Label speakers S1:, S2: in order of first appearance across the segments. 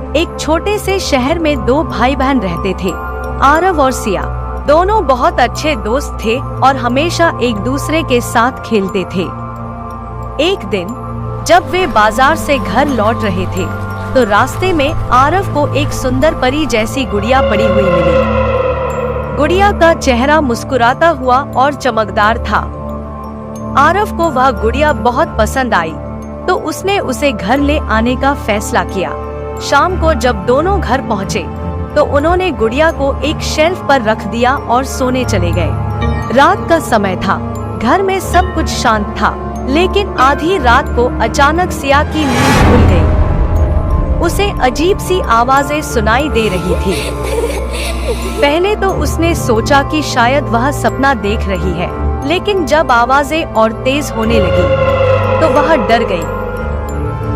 S1: एक छोटे से शहर में दो भाई बहन रहते थे, आरव और सिया। दोनों बहुत अच्छे दोस्त थे और हमेशा एक दूसरे के साथ खेलते थे। एक दिन जब वे बाजार से घर लौट रहे थे तो रास्ते में आरव को एक सुंदर परी जैसी गुड़िया पड़ी हुई मिली। गुड़िया का चेहरा मुस्कुराता हुआ और चमकदार था। आरव को वह गुड़िया बहुत पसंद आई तो उसने उसे घर ले आने का फैसला किया। शाम को जब दोनों घर पहुँचे तो उन्होंने गुड़िया को एक शेल्फ पर रख दिया और सोने चले गए। रात का समय था, घर में सब कुछ शांत था, लेकिन आधी रात को अचानक सिया की नींद खुल गई। उसे अजीब सी आवाजें सुनाई दे रही थी। पहले तो उसने सोचा कि शायद वह सपना देख रही है, लेकिन जब आवाजें और तेज होने लगी तो वह डर गई।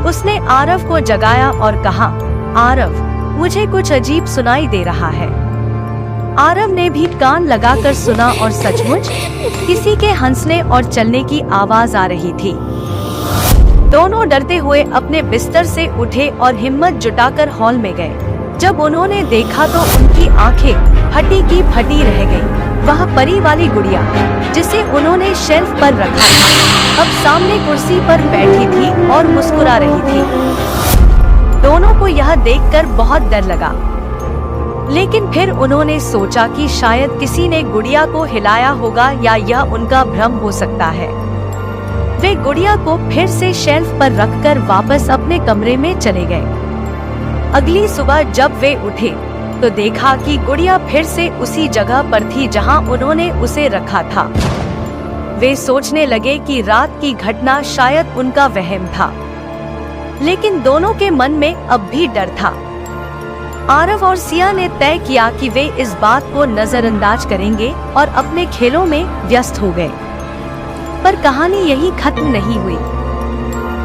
S1: उसने आरव को जगाया और कहा, आरव, मुझे कुछ अजीब सुनाई दे रहा है। आरव ने भी कान लगाकर सुना और सचमुच किसी के हंसने और चलने की आवाज आ रही थी। दोनों डरते हुए अपने बिस्तर से उठे और हिम्मत जुटाकर हॉल में गए। जब उन्होंने देखा तो उनकी आंखें फटी की फटी रह गईं। वह परी वाली गुड़िया जिसे उन्होंने शेल्फ पर रखा था अब सामने कुर्सी पर बैठी थी और मुस्कुरा रही थी। दोनों को यह देखकर बहुत डर लगा, लेकिन फिर उन्होंने सोचा कि शायद किसी ने गुड़िया को हिलाया होगा या यह उनका भ्रम हो सकता है। वे गुड़िया को फिर से शेल्फ पर रखकर वापस अपने कमरे में चले गए। अगली सुबह जब वे उठे तो देखा कि गुड़िया फिर से उसी जगह पर थी जहां उन्होंने उसे रखा था। वे सोचने लगे कि रात की घटना शायद उनका वहम था, लेकिन दोनों के मन में अब भी डर था। आरव और सिया ने तय किया कि वे इस बात को नजरअंदाज करेंगे और अपने खेलों में व्यस्त हो गए। पर कहानी यही खत्म नहीं हुई।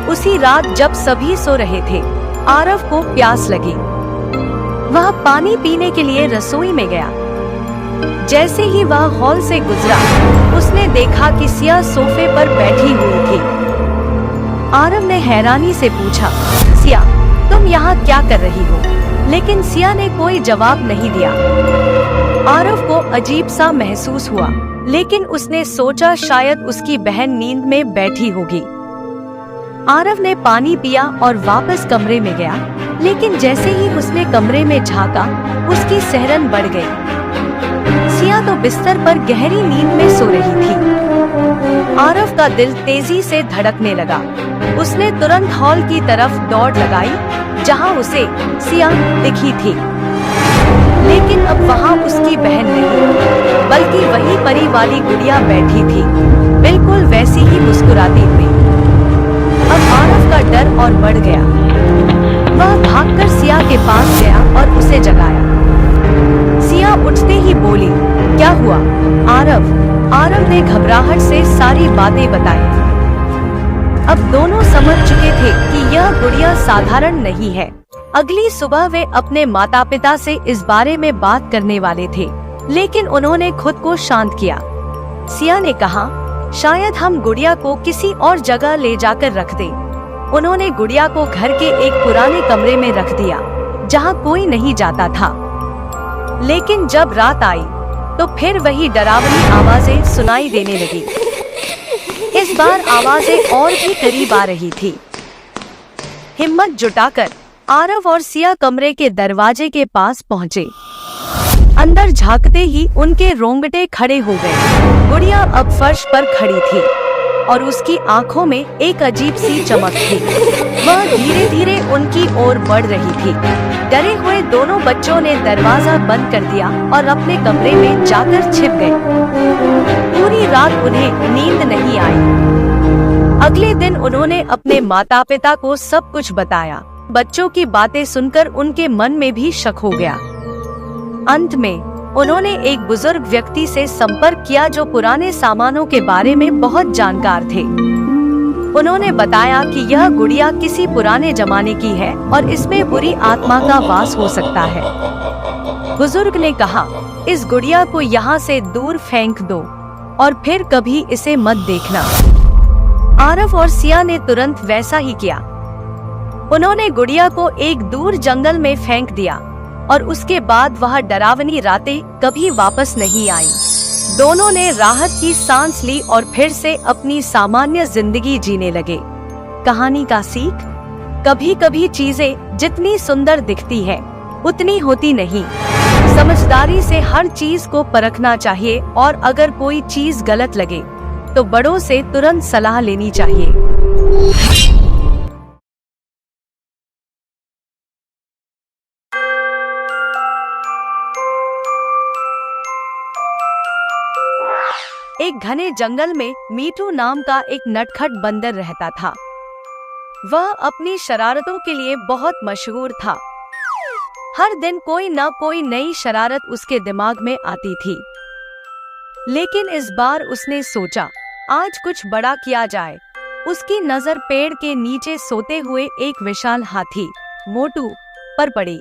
S1: उसी रात जब सभी सो रहे थे, आरव को प्यास लगी। वह पानी पीने के लिए रसोई में गया। जैसे ही वह हॉल से गुजरा, उसने देखा कि सिया सोफे पर बैठी हुई थी। आरव ने हैरानी से पूछा, सिया, तुम यहाँ क्या कर रही हो? लेकिन सिया ने कोई जवाब नहीं दिया। आरव को अजीब सा महसूस हुआ, लेकिन उसने सोचा शायद उसकी बहन नींद में बैठी होगी। आरव ने पानी पिया और वापस कमरे में गया, लेकिन जैसे ही उसने कमरे में झांका, उसकी सिहरन बढ़ गई। सिया तो बिस्तर पर गहरी नींद में सो रही थी। आरव का दिल तेजी से धड़कने लगा। उसने तुरंत हॉल की तरफ दौड़ लगाई, जहां उसे सिया दिखी थी। लेकिन अब वहां उसकी बहन नहीं, बल्कि वही परी वाली गुड़िया बैठी थी, बिल्कुल वैसी ही मुस्कुराती हुई। अब आरव का डर और बढ़ गया। वह भागकर सिया के पास गया और उसे जगाया। सिया उठते ही बोली, क्या हुआ आरव? आरव ने घबराहट से सारी बातें बताई। अब दोनों समझ चुके थे कि यह गुड़िया साधारण नहीं है। अगली सुबह वे अपने माता पिता से इस बारे में बात करने वाले थे, लेकिन उन्होंने खुद को शांत किया। सिया ने कहा, शायद हम गुड़िया को किसी और जगह ले जाकर रख दें। उन्होंने गुड़िया को घर के एक पुराने कमरे में रख दिया, जहां कोई नहीं जाता था। लेकिन जब रात आई तो फिर वही डरावनी आवाजें सुनाई देने लगी। इस बार आवाजें और भी करीब आ रही थी। हिम्मत जुटाकर आरव और सिया कमरे के दरवाजे के पास पहुंचे। अंदर झांकते ही उनके रोंगटे खड़े हो गए। गुड़िया अब फर्श पर खड़ी थी और उसकी आंखों में एक अजीब सी चमक थी। वह धीरे धीरे उनकी ओर बढ़ रही थी। डरे हुए दोनों बच्चों ने दरवाजा बंद कर दिया और अपने कमरे में जाकर छिप गए। पूरी रात उन्हें नींद नहीं आई। अगले दिन उन्होंने अपने माता पिता को सब कुछ बताया। बच्चों की बातें सुनकर उनके मन में भी शक हो गया। अंत में उन्होंने एक बुजुर्ग व्यक्ति से संपर्क किया जो पुराने सामानों के बारे में बहुत जानकार थे। उन्होंने बताया कि यह गुड़िया किसी पुराने जमाने की है और इसमें बुरी आत्मा का वास हो सकता है। बुजुर्ग ने कहा, इस गुड़िया को यहाँ से दूर फेंक दो और फिर कभी इसे मत देखना। आरव और सिया ने तुरंत वैसा ही किया। उन्होंने गुड़िया को एक दूर जंगल में फेंक दिया और उसके बाद वह डरावनी रातें कभी वापस नहीं आई। दोनों ने राहत की सांस ली और फिर से अपनी सामान्य जिंदगी जीने लगे। कहानी का सीख: कभी कभी चीजें जितनी सुंदर दिखती है उतनी होती नहीं। समझदारी से हर चीज को परखना चाहिए और अगर कोई चीज गलत लगे तो बड़ों से तुरंत सलाह लेनी चाहिए। एक घने जंगल में मीठू नाम का एक नटखट बंदर रहता था। वह अपनी शरारतों के लिए बहुत मशहूर था। हर दिन कोई न कोई नई शरारत उसके दिमाग में आती थी। लेकिन इस बार उसने सोचा आज कुछ बड़ा किया जाए। उसकी नजर पेड़ के नीचे सोते हुए एक विशाल हाथी मोटू पर पड़ी।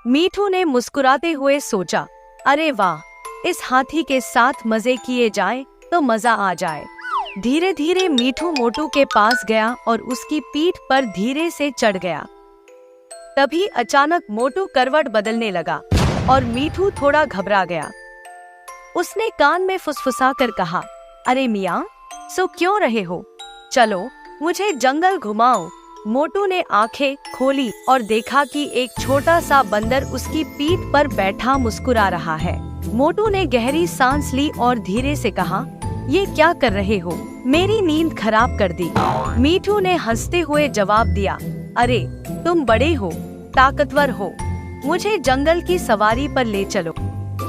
S1: मीठू ने मुस्कुराते हुए सोचा, अरे वाह, इस हाथी के साथ मजे किए जाएं तो मजा आ जाए। धीरे धीरे मीठू मोटू के पास गया और उसकी पीठ पर धीरे से चढ़ गया। तभी अचानक मोटू करवट बदलने लगा और मीठू थोड़ा घबरा गया। उसने कान में फुसफुसा कर कहा, अरे मियाँ, सो क्यों रहे हो? चलो मुझे जंगल घुमाओ। मोटू ने आंखें खोली और देखा कि एक छोटा सा बंदर उसकी पीठ पर बैठा मुस्कुरा रहा है। मोटू ने गहरी सांस ली और धीरे से कहा, ये क्या कर रहे हो? मेरी नींद खराब कर दी। मीठू ने हंसते हुए जवाब दिया, अरे तुम बड़े हो, ताकतवर हो, मुझे जंगल की सवारी पर ले चलो।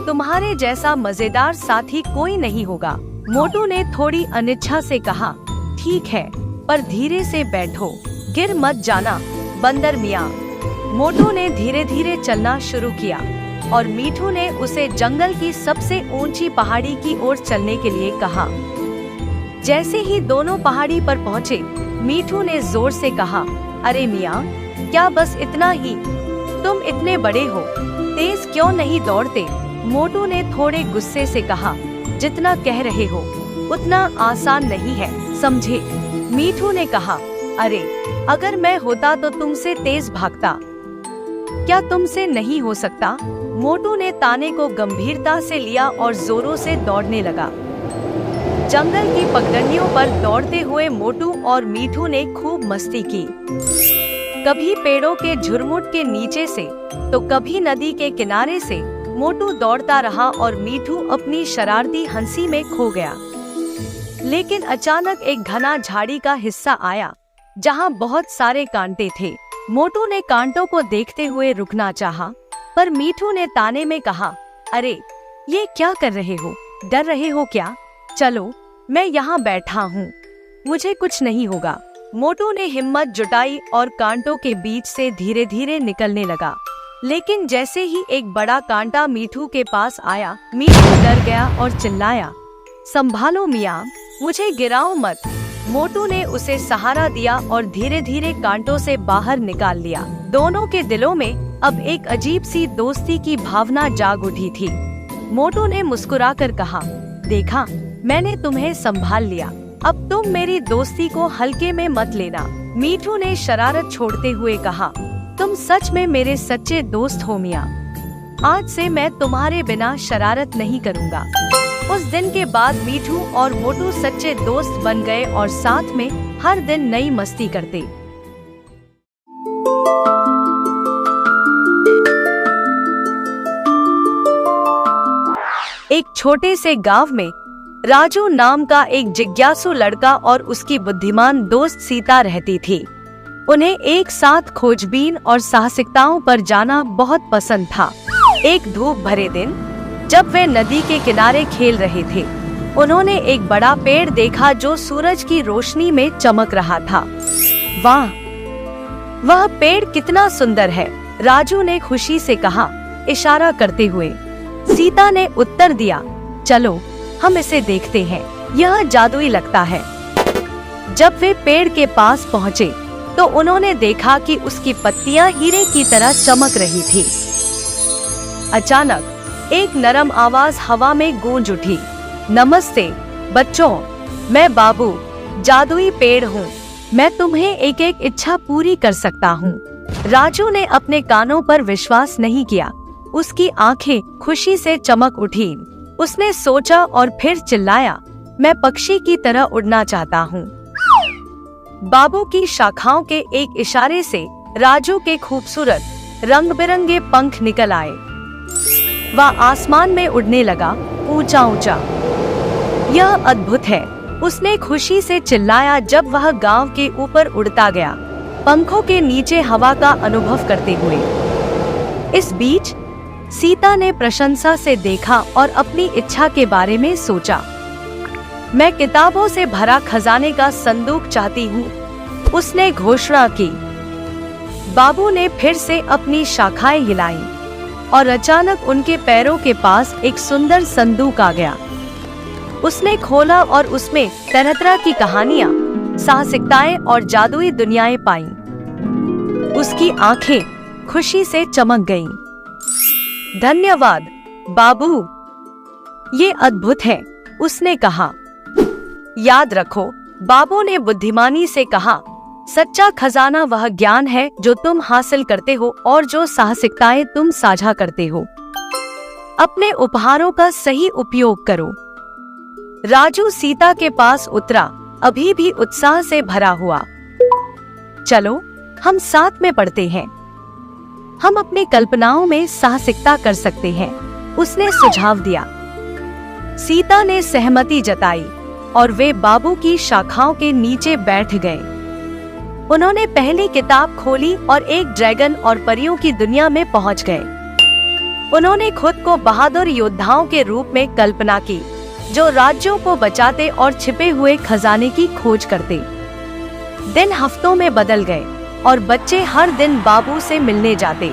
S1: तुम्हारे जैसा मजेदार साथी कोई नहीं होगा। मोटू ने थोड़ी अनिच्छा से कहा, ठीक है, पर धीरे से बैठो, गिर मत जाना बंदर मियाँ। मोटू ने धीरे धीरे चलना शुरू किया और मीठू ने उसे जंगल की सबसे ऊंची पहाड़ी की ओर चलने के लिए कहा। जैसे ही दोनों पहाड़ी पर पहुँचे, मीठू ने जोर से कहा, अरे मियाँ, क्या बस इतना ही? तुम इतने बड़े हो, तेज क्यों नहीं दौड़ते? मोटू ने थोड़े गुस्से से कहा, जितना कह रहे हो उतना आसान नहीं है, समझे? मीठू ने कहा, अरे अगर मैं होता तो तुमसे तेज भागता, क्या तुमसे नहीं हो सकता? मोटू ने ताने को गंभीरता से लिया और जोरों से दौड़ने लगा। जंगल की पगडंडियों पर दौड़ते हुए मोटू और मीठू ने खूब मस्ती की। कभी पेड़ों के झुरमुट के नीचे से तो कभी नदी के किनारे से मोटू दौड़ता रहा और मीठू अपनी शरारती हंसी में खो गया। लेकिन अचानक एक घना झाड़ी का हिस्सा आया जहां बहुत सारे कांटे थे। मोटू ने कांटों को देखते हुए रुकना चाहा, पर मीठू ने ताने में कहा, अरे ये क्या कर रहे हो? डर रहे हो क्या? चलो मैं यहाँ बैठा हूँ, मुझे कुछ नहीं होगा। मोटू ने हिम्मत जुटाई और कांटों के बीच से धीरे धीरे निकलने लगा। लेकिन जैसे ही एक बड़ा कांटा मीठू के पास आया, मीठू डर गया और चिल्लाया, संभालो मियाँ, मुझे गिराओ मत। मोटू ने उसे सहारा दिया और धीरे धीरे कांटों से बाहर निकाल लिया। दोनों के दिलों में अब एक अजीब सी दोस्ती की भावना जाग उठी थी। मोटू ने मुस्कुराकर कहा, देखा, मैंने तुम्हें संभाल लिया, अब तुम मेरी दोस्ती को हल्के में मत लेना। मीठू ने शरारत छोड़ते हुए कहा, तुम सच में मेरे सच्चे दोस्त हो मियाँ। आज से मैं तुम्हारे बिना शरारत नहीं करूँगा। उस दिन के बाद मीठू और मोटू सच्चे दोस्त बन गए और साथ में हर दिन नई मस्ती करते। एक छोटे से गांव में राजू नाम का एक जिज्ञासु लड़का और उसकी बुद्धिमान दोस्त सीता रहती थी। उन्हें एक साथ खोजबीन और साहसिकताओं पर जाना बहुत पसंद था। एक धूप भरे दिन जब वे नदी के किनारे खेल रहे थे, उन्होंने एक बड़ा पेड़ देखा जो सूरज की रोशनी में चमक रहा था। वाह, वह पेड़ कितना सुंदर है, राजू ने खुशी से कहा, इशारा करते हुए। सीता ने उत्तर दिया, चलो हम इसे देखते हैं, यह जादुई लगता है। जब वे पेड़ के पास पहुँचे तो उन्होंने देखा कि उसकी पत्तियां हीरे की तरह चमक रही थी। अचानक एक नरम आवाज हवा में गूंज उठी, नमस्ते बच्चों, मैं बाबू जादुई पेड़ हूँ, मैं तुम्हें एक एक इच्छा पूरी कर सकता हूँ। राजू ने अपने कानों पर विश्वास नहीं किया। उसकी आंखें खुशी से चमक उठी। उसने सोचा और फिर चिल्लाया, मैं पक्षी की तरह उड़ना चाहता हूँ। बाबू की शाखाओं के एक इशारे से राजू के खूबसूरत रंग बिरंगे पंख निकल आए। वह आसमान में उड़ने लगा, ऊंचा ऊंचा। यह अद्भुत है, उसने खुशी से चिल्लाया जब वह गांव के ऊपर उड़ता गया, पंखों के नीचे हवा का अनुभव करते हुए। इस बीच सीता ने प्रशंसा से देखा और अपनी इच्छा के बारे में सोचा। मैं किताबों से भरा खजाने का संदूक चाहती हूँ, उसने घोषणा की। बाबू ने फिर से अपनी शाखाएं हिलाईं और अचानक उनके पैरों के पास एक सुंदर संदूक आ गया। उसने खोला और उसमें तरह तरह की कहानियां, साहसिकताएं और जादुई दुनियाएं पाईं। उसकी आंखें खुशी से चमक गईं। धन्यवाद बाबू, ये अद्भुत है, उसने कहा। याद रखो, बाबू ने बुद्धिमानी से कहा, सच्चा खजाना वह ज्ञान है जो तुम हासिल करते हो और जो साहसिकताएं तुम साझा करते हो। अपने उपहारों का सही उपयोग करो। राजू सीता के पास उतरा, अभी भी उत्साह से भरा हुआ। चलो हम साथ में पढ़ते हैं, हम अपनी कल्पनाओं में साहसिकता कर सकते हैं, उसने सुझाव दिया। सीता ने सहमति जताई और वे बाबू की शाखाओं के नीचे बैठ गए। उन्होंने पहली किताब खोली और एक ड्रैगन और परियों की दुनिया में पहुंच गए। उन्होंने खुद को बहादुर योद्धाओं के रूप में कल्पना की, जो राज्यों को बचाते और छिपे हुए खजाने की खोज करते। दिन हफ्तों में बदल गए और बच्चे हर दिन बाबू से मिलने जाते।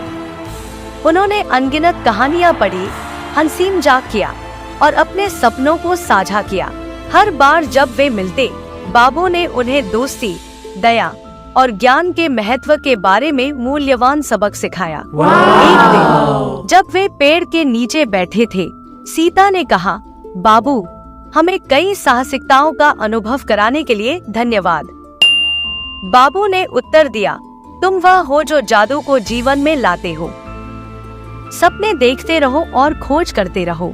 S1: उन्होंने अनगिनत कहानियां पढ़ी, हंसी मजाक किया और अपने सपनों को साझा किया। हर बार जब वे मिलते, बाबू ने उन्हें दोस्ती, दया और ज्ञान के महत्व के बारे में मूल्यवान सबक सिखाया। एक दिन जब वे पेड़ के नीचे बैठे थे, सीता ने कहा, बाबू, हमें कई साहसिकताओं का अनुभव कराने के लिए धन्यवाद। बाबू ने उत्तर दिया, तुम वह हो जो जादू को जीवन में लाते हो। सपने देखते रहो और खोज करते रहो।